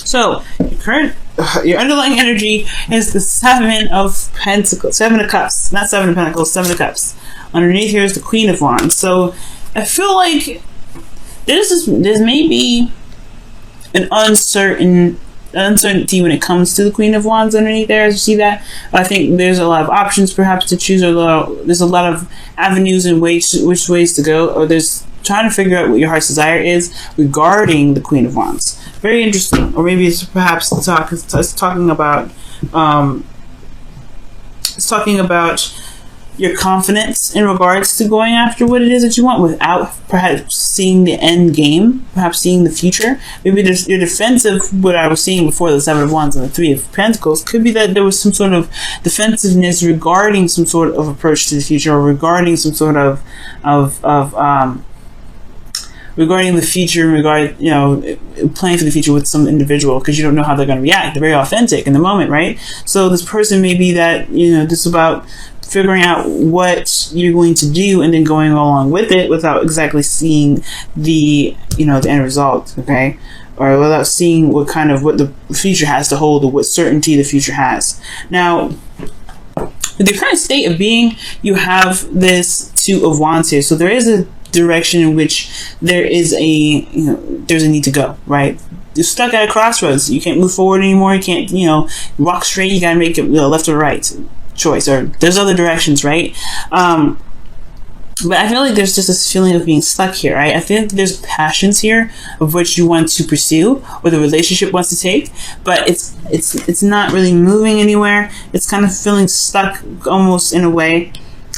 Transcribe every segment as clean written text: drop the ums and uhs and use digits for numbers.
So your underlying energy is the Seven of Pentacles, Seven of Cups, not Seven of Pentacles, Seven of Cups. Underneath here is the Queen of Wands. So I feel like there's maybe an uncertainty when it comes to the Queen of Wands underneath there. As you see that, I think there's a lot of options perhaps to choose. There's a lot of avenues and which ways to go, or there's trying to figure out what your heart's desire is regarding the Queen of Wands. Very interesting. Or maybe it's perhaps talking about your confidence in regards to going after what it is that you want without perhaps seeing the end game, perhaps seeing the future. Maybe there's your defensive, what I was seeing before the Seven of Wands and the Three of Pentacles, could be that there was some sort of defensive-ness regarding some sort of approach to the future, or regarding some sort of regarding the future, planning for the future with some individual, because you don't know how they're going to react. They're very authentic in the moment, right? So this person may be that, this is about figuring out what you're going to do and then going along with it without exactly seeing the end result, okay? Or without seeing what the future has to hold, or what certainty the future has. Now, with the current state of being, you have this Two of Wands here. So there is a direction in which there's a need to go, right? You're stuck at a crossroads. You can't move forward anymore. You can't, walk straight. You gotta make it left or right choice, or there's other directions, right? But I feel like there's just this feeling of being stuck here, right? I think there's passions here of which you want to pursue, or the relationship wants to take, but it's not really moving anywhere. It's kind of feeling stuck almost in a way.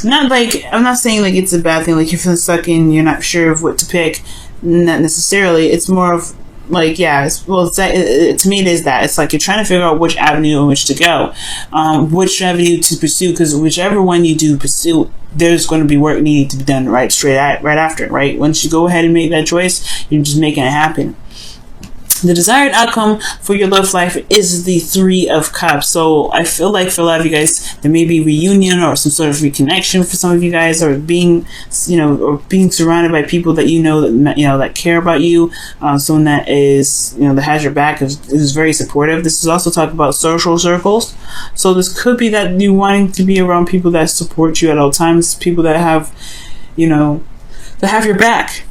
I'm not saying like it's a bad thing, like you're feeling stuck and you're not sure of what to pick. Not necessarily. It's more of like, to me it is that. It's like you're trying to figure out which avenue in which to go, which avenue to pursue, because whichever one you do pursue, there's going to be work needing to be done right after, right? Once you go ahead and make that choice, you're just making it happen. The desired outcome for your love life is the Three of Cups. So I feel like for a lot of you guys, there may be reunion or some sort of reconnection for some of you guys, or being surrounded by people that that care about you. Someone that is, that has your back, is very supportive. This is also talking about social circles. So this could be that you wanting to be around people that support you at all times, people that have, that have your back.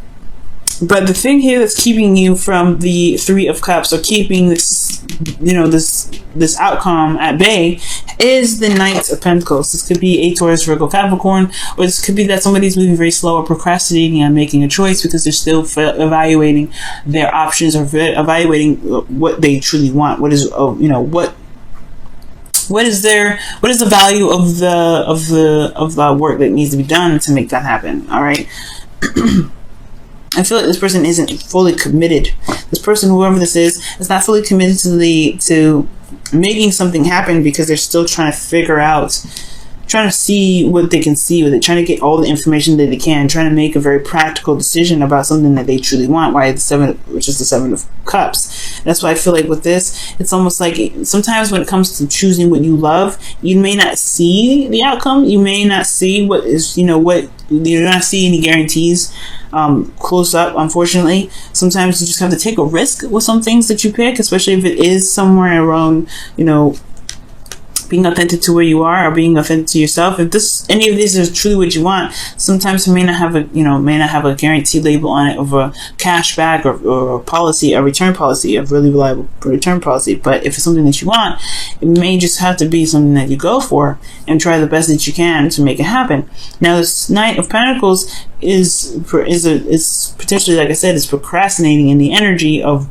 But the thing here that's keeping you from the Three of Cups, or keeping this, this outcome at bay, is the Knight of Pentacles. This could be a Taurus, Virgo, Capricorn, or this could be that somebody's moving very slow or procrastinating on making a choice because they're still evaluating their options, or evaluating what they truly want. What is, what is the value of the work that needs to be done to make that happen? All right. I feel like this person isn't fully committed. This person, whoever this is not fully committed to making something happen, because they're still trying to figure out, trying to see what they can see with it, trying to get all the information that they can, trying to make a very practical decision about something that they truly want. Which is the Seven of Cups. That's why I feel like with this, it's almost like sometimes when it comes to choosing what you love, you may not see the outcome. You may not see what is, you're not see any guarantees close up, unfortunately. Sometimes you just have to take a risk with some things that you pick, especially if it is somewhere around, being authentic to where you are, or being authentic to yourself. If any of these is truly what you want, sometimes it may not have a guarantee label on it of a cash back or a policy, a return policy, a really reliable return policy. But if it's something that you want, it may just have to be something that you go for and try the best that you can to make it happen. Now, this Knight of Pentacles is potentially, like I said, is procrastinating in the energy of,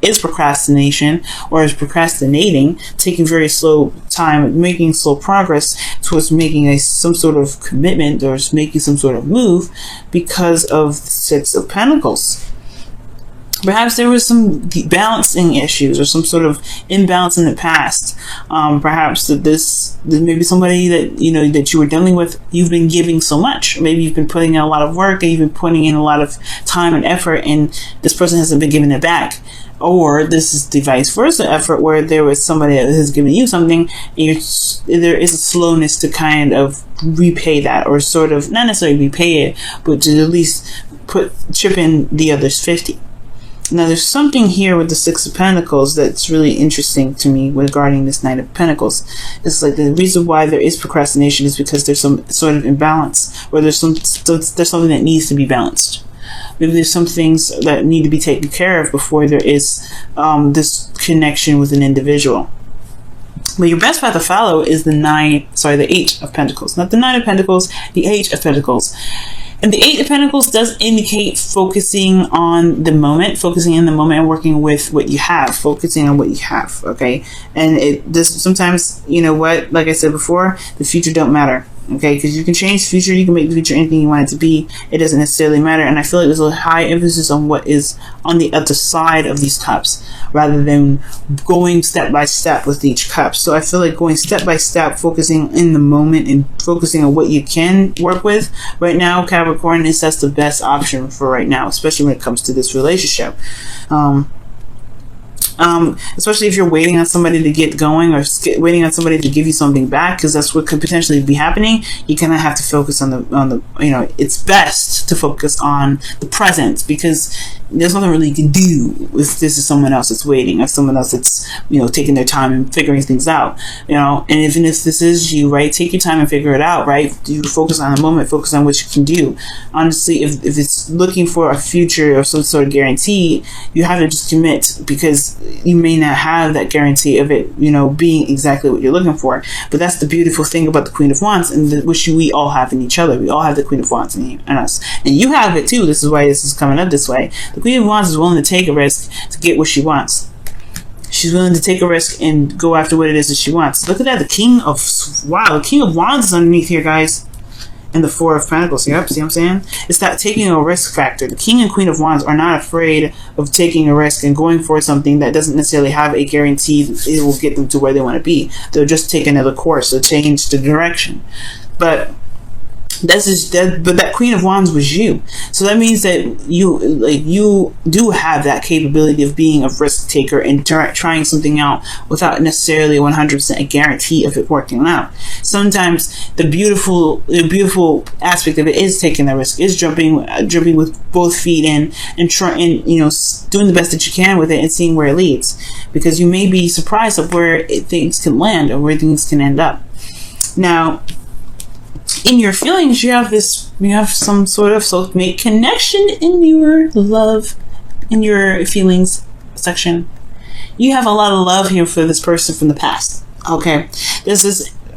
is procrastination, or is procrastinating, taking very slow time, making slow progress towards making some sort of commitment, or making some sort of move, because of the Six of Pentacles. Perhaps there was some balancing issues, or some sort of imbalance in the past. Perhaps that maybe somebody that that you were dealing with, you've been giving so much. Maybe you've been putting in a lot of work, and you've been putting in a lot of time and effort, and this person hasn't been giving it back. Or this is the vice versa effort, where there was somebody that has given you something, and there is a slowness to kind of repay that, or sort of not necessarily repay it, but to at least chip in the other's 50. Now, there's something here with the Six of Pentacles that's really interesting to me regarding this Knight of Pentacles. It's like the reason why there is procrastination is because there's some sort of imbalance, or there's something that needs to be balanced. Maybe there's some things that need to be taken care of before there is this connection with an individual. But your best path to follow is the Eight of Pentacles. Not the Nine of Pentacles, the Eight of Pentacles. And the Eight of Pentacles does indicate focusing on the moment, and working with what you have, focusing on what you have, okay? And it does sometimes, you know what, like I said before, the future don't matter, okay? Because you can change the future, you can make the future anything you want it to be. It doesn't necessarily matter. And I feel like there's a high emphasis on what is on the other side of these cups, rather than going step by step with each cup. So I feel like going step by step, focusing in the moment and focusing on what you can work with right now, Capricorn, that's the best option for right now, especially when it comes to this relationship. Especially if you're waiting on somebody to get going, or waiting on somebody to give you something back, because that's what could potentially be happening. You kind of have to focus on the it's best to focus on the present, because there's nothing really you can do if this is someone else that's waiting, or someone else that's taking their time and figuring things out. And even if this is you, right, take your time and figure it out, right? You focus on the moment, focus on what you can do. Honestly, if it's looking for a future or some sort of guarantee, you have to just commit, because you may not have that guarantee of it, being exactly what you're looking for. But that's the beautiful thing about the Queen of Wands, and which we all have in each other. We all have the Queen of Wands in us, and you have it too. This is why this is coming up this way. The Queen of Wands is willing to take a risk to get what she wants. She's willing to take a risk and go after what it is that she wants. Look at that. The King of Wands is underneath here, guys. And the Four of Pentacles. Yep, see what I'm saying? It's that taking a risk factor. The King and Queen of Wands are not afraid of taking a risk and going for something that doesn't necessarily have a guarantee that it will get them to where they want to be. They'll just take another course. They'll change the direction. But that Queen of Wands was you. So that means that you do have that capability of being a risk taker and trying something out without necessarily 100% a guarantee of it working out. Sometimes the beautiful aspect of it is taking the risk, is jumping with both feet in, and trying, doing the best that you can with it and seeing where it leads, because you may be surprised of where things can land or where things can end up. Now, in your feelings, you have some sort of soulmate connection in your love, in your feelings section. You have a lot of love here for this person from the past. Okay,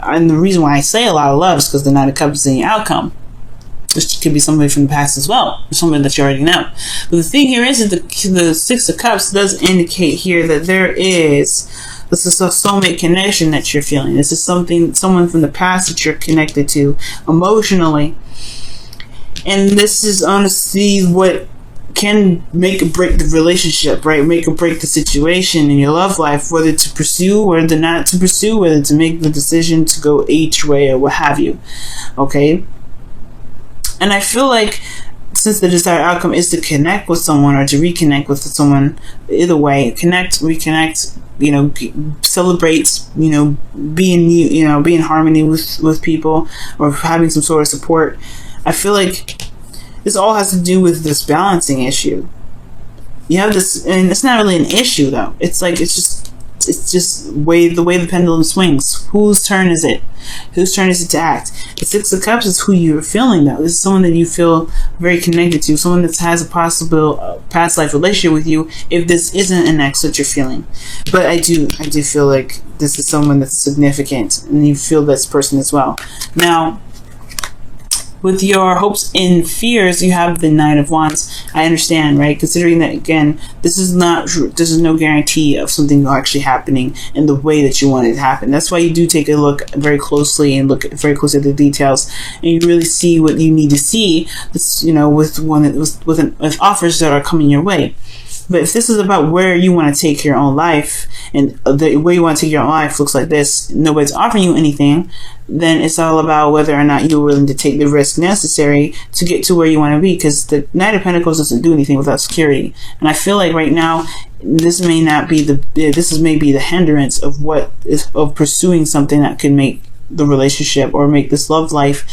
and the reason why I say a lot of love is because the Knight of Cups is in your outcome. This could be somebody from the past as well, or somebody that you already know. But the thing here is that the Six of Cups does indicate here that this is a soulmate connection that you're feeling. This is someone from the past that you're connected to emotionally. And this is honestly what can make or break the relationship, right? Make or break the situation in your love life, whether to pursue or not to pursue, whether to make the decision to go each way or what have you. Okay? And I feel like since the desired outcome is to connect with someone or to reconnect with someone, either way, connect, reconnect, celebrate, be in harmony with people, or having some sort of support. I feel like this all has to do with this balancing issue. You have this, and it's not really an issue though. It's just the way the pendulum swings. Whose turn is it? Whose turn is it to act? The Six of Cups is who you're feeling though. This is someone that you feel very connected to, someone that has a possible past life relationship with you, if this isn't an ex that you're feeling. But I do feel like this is someone that's significant, and you feel this person as well. Now, with your hopes and fears, you have the Knight of Wands. I understand, right? Considering that, again, this is no guarantee of something actually happening in the way that you want it to happen. That's why you do take a look very closely and look very closely at the details, and you really see what you need to see. With offers that are coming your way. But if this is about where you want to take your own life, and the way you want to take your own life looks like this, nobody's offering you anything, then it's all about whether or not you're willing to take the risk necessary to get to where you want to be, because the Knight of Pentacles doesn't do anything without security. And I feel like right now, this may be the hindrance of pursuing something that could make the relationship or make this love life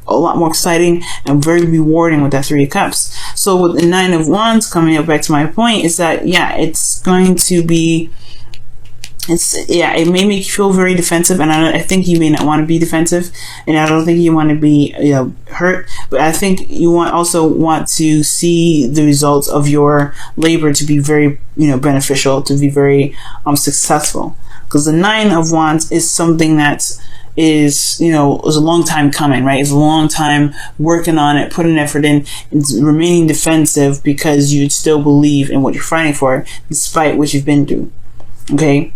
a lot more exciting and very rewarding with that Three of Cups. So with the Nine of Wands coming up, back to my point, is that, yeah, it's going to be, it may make you feel very defensive, and I think you may not want to be defensive, and I don't think you want to be, hurt, but I think you also want to see the results of your labor to be very, beneficial, to be very successful. Because the Nine of Wands is something that is a long time coming, right? It's a long time working on it, putting effort in, and remaining defensive because you still believe in what you're fighting for, despite what you've been through. Okay?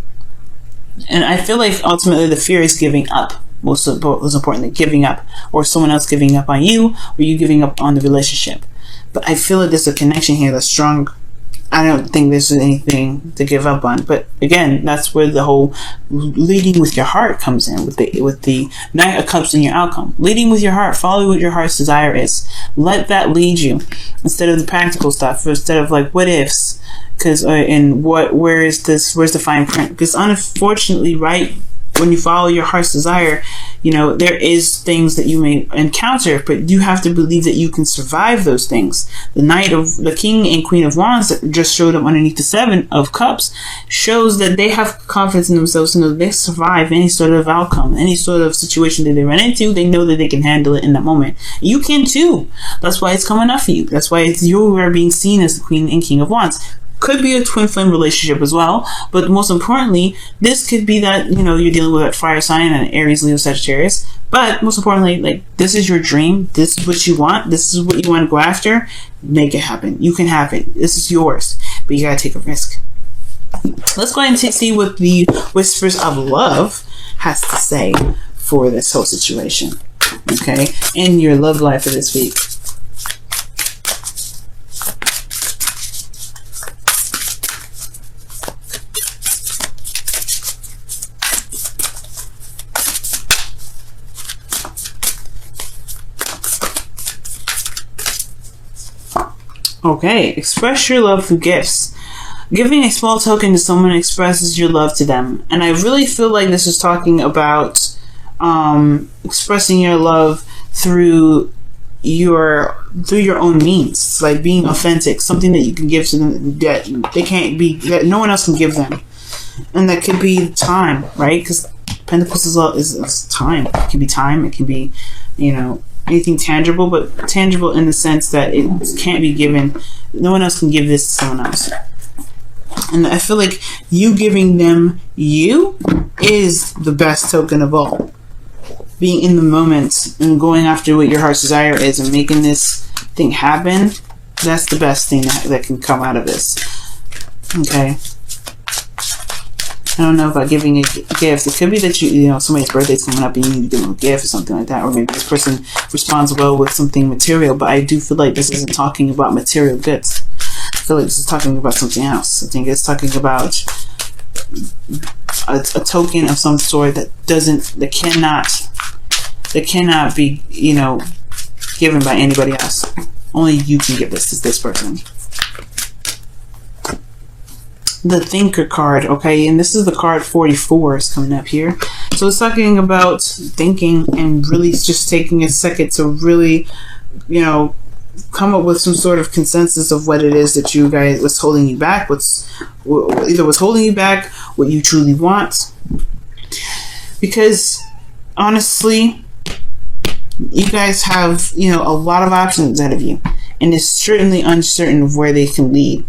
And I feel like ultimately the fear is giving up. Most importantly, giving up, or someone else giving up on you, or you giving up on the relationship. But I feel like there's a connection here that's strong. I don't think there's anything to give up on. But again, that's where the whole leading with your heart comes in, with the Knight of Cups in your outcome. Leading with your heart, follow what your heart's desire is. Let that lead you instead of the practical stuff, or instead of like what ifs. Because where's the fine print? Because unfortunately, right, when you follow your heart's desire, there is things that you may encounter, but you have to believe that you can survive those things. The King and Queen of Wands that just showed up underneath the Seven of Cups shows that they have confidence in themselves to know that they survive any sort of outcome, any sort of situation that they run into. They know that they can handle it in that moment. You can too. That's why it's coming up for you. That's why you are being seen as the Queen and King of Wands. Could be a twin flame relationship as well, but most importantly, this could be that, you're dealing with a fire sign and Aries, Leo, Sagittarius. But most importantly, like, this is your dream. This is what you want. This is what you want to go after. Make it happen. You can have it. This is yours, but you gotta take a risk. Let's go ahead and see what the Whispers of Love has to say for this whole situation. Okay, in your love life for this week. Okay, express your love through gifts. Giving a small token to someone expresses your love to them. And I really feel like this is talking about expressing your love through your own means, like being authentic, something that you can give to them that no one else can give them. And that could be time, right? Because Pentacles is time. It can be time, it can be, anything tangible, but tangible in the sense that it can't be given. No one else can give this to someone else. And I feel like you giving them you is the best token of all. Being in the moment and going after what your heart's desire is and making this thing happen, that's the best thing that can come out of this. Okay. I don't know about giving a gift. It could be that somebody's birthday's coming up and you need to give them a gift or something like that. Or maybe this person responds well with something material. But I do feel like this isn't talking about material goods. I feel like this is talking about something else. I think it's talking about a token of some sort that cannot be, given by anybody else. Only you can give this to this person. The Thinker card, okay, and this is the card 44 is coming up here. So it's talking about thinking and really just taking a second to really, come up with some sort of consensus of what it is that you guys, what's holding you back, what's holding you back, what you truly want. Because honestly, you guys have, a lot of options ahead of you, and it's certainly uncertain of where they can lead.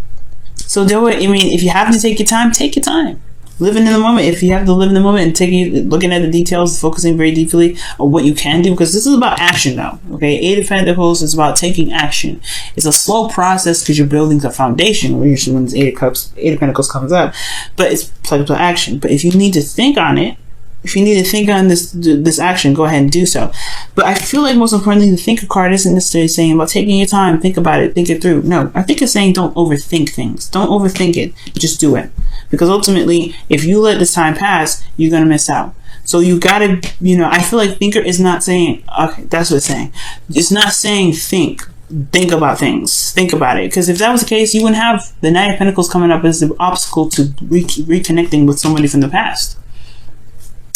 So do it. If you have to take your time, take your time. Living in the moment. If you have to live in the moment and looking at the details, focusing very deeply on what you can do, because this is about action now. Okay, Eight of Pentacles is about taking action. It's a slow process because you're building a foundation. Usually when Eight of Pentacles comes up, but it's plugged to action. But if you need to think on it, if you need to think on this action, go ahead and do so. But I feel like most importantly, the Thinker card isn't necessarily saying about taking your time, think about it, think it through. No, I think it's saying don't overthink things. Don't overthink it. Just do it. Because ultimately, if you let this time pass, you're going to miss out. So you got to, I feel like Thinker is not saying, okay, that's what it's saying. It's not saying think about things. Think about it. Because if that was the case, you wouldn't have the Knight of Pentacles coming up as the obstacle to reconnecting with somebody from the past.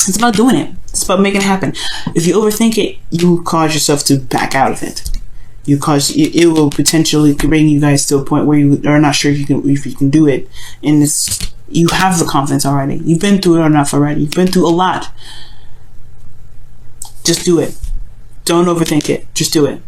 It's about doing it. It's about making it happen. If you overthink it, you cause yourself to back out of it. It will potentially bring you guys to a point where you are not sure if you can do it. And you have the confidence already. You've been through it enough already. You've been through a lot. Just do it. Don't overthink it. Just do it.